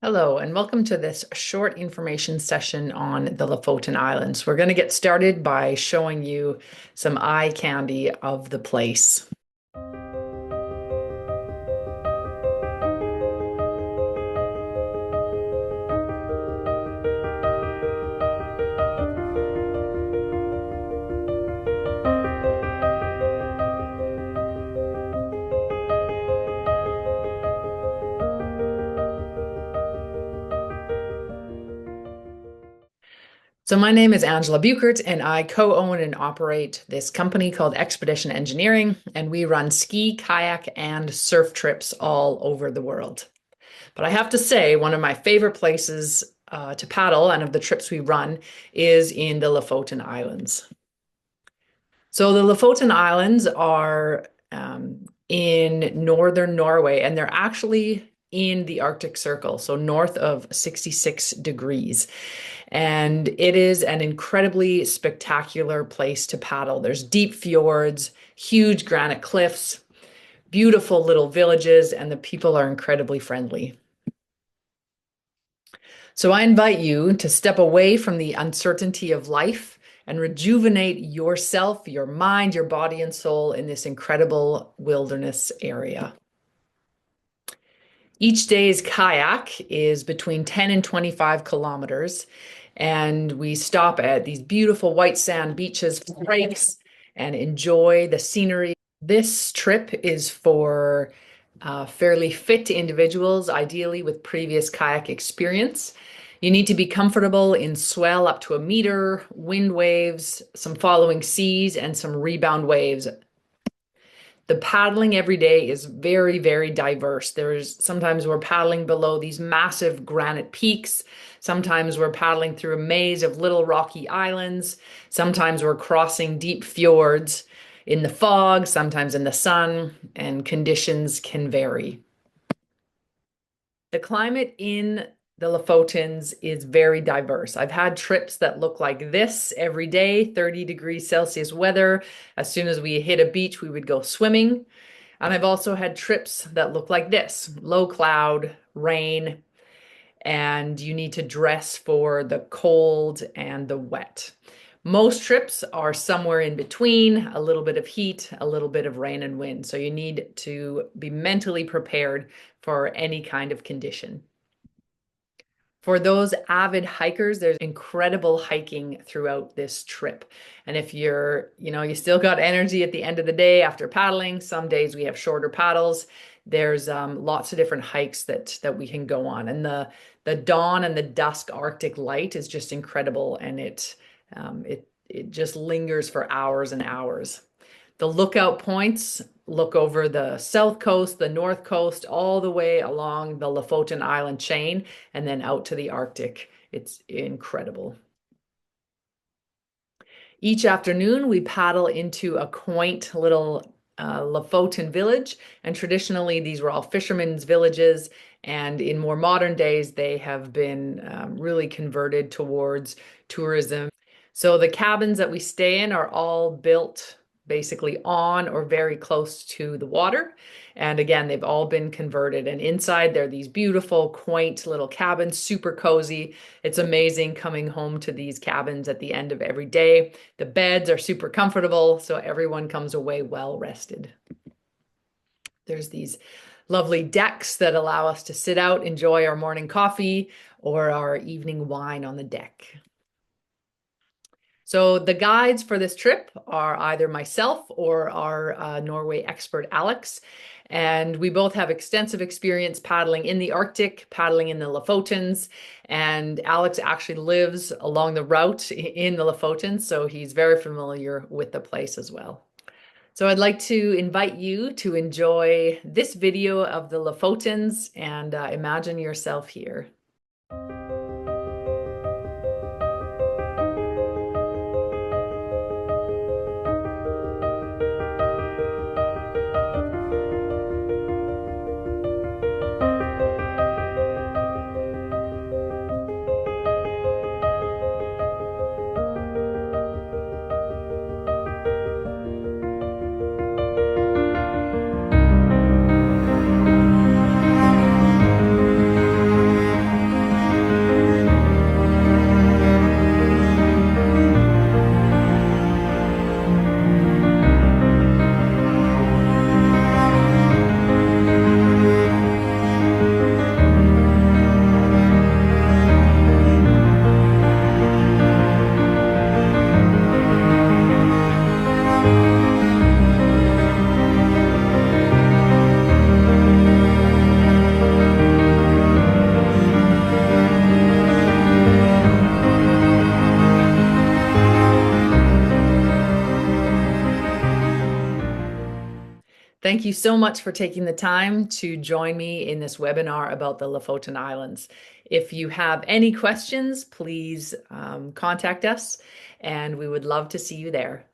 Hello, and welcome to this short information session on the Lofoten Islands. We're going to get started by showing you some eye candy of the place. So my name is Angela Buchert, and I co-own and operate this company called Expedition Engineering, and we run ski, kayak, and surf trips all over the world. But I have to say, one of my favorite places to paddle and of the trips we run is in the Lofoten Islands. So the Lofoten Islands are in northern Norway, and they're actually in the Arctic Circle, so north of 66 degrees. And it is an incredibly spectacular place to paddle. There's deep fjords, huge granite cliffs, beautiful little villages, and the people are incredibly friendly. So I invite you to step away from the uncertainty of life and rejuvenate yourself, your mind, your body, and soul in this incredible wilderness area. Each day's kayak is between 10 and 25 kilometers, and we stop at these beautiful white sand beaches for breaks and enjoy the scenery. This trip is for fairly fit individuals, ideally with previous kayak experience. You need to be comfortable in swell up to a meter, wind waves, some following seas, and some rebound waves. The paddling every day is very, very diverse. Sometimes we're paddling below these massive granite peaks. Sometimes we're paddling through a maze of little rocky islands. Sometimes we're crossing deep fjords in the fog, sometimes in the sun, and conditions can vary. The climate in the Lofotens is very diverse. I've had trips that look like this every day, 30 degrees Celsius weather. As soon as we hit a beach, we would go swimming. And I've also had trips that look like this, low cloud, rain, and you need to dress for the cold and the wet. Most trips are somewhere in between, a little bit of heat, a little bit of rain and wind. So you need to be mentally prepared for any kind of condition. For those avid hikers, there's incredible hiking throughout this trip. And if you still got energy at the end of the day after paddling, some days we have shorter paddles. There's lots of different hikes that we can go on. And the dawn and the dusk Arctic light is just incredible, and it just lingers for hours and hours. The lookout points look over the south coast, the north coast, all the way along the Lofoten Island chain, and then out to the Arctic. It's incredible. Each afternoon, we paddle into a quaint little Lofoten village, and traditionally these were all fishermen's villages, and in more modern days, they have been really converted towards tourism. So the cabins that we stay in are all built basically on or very close to the water. And again, they've all been converted. And inside, there are these beautiful, quaint little cabins, super cozy. It's amazing coming home to these cabins at the end of every day. The beds are super comfortable, so everyone comes away well rested. There's these lovely decks that allow us to sit out, enjoy our morning coffee or our evening wine on the deck. So the guides for this trip are either myself or our Norway expert, Alex. And we both have extensive experience paddling in the Arctic, paddling in the Lofotens. And Alex actually lives along the route in the Lofotens, so he's very familiar with the place as well. So I'd like to invite you to enjoy this video of the Lofotens and imagine yourself here. Thank you so much for taking the time to join me in this webinar about the Lofoten Islands. If you have any questions, please contact us, and we would love to see you there.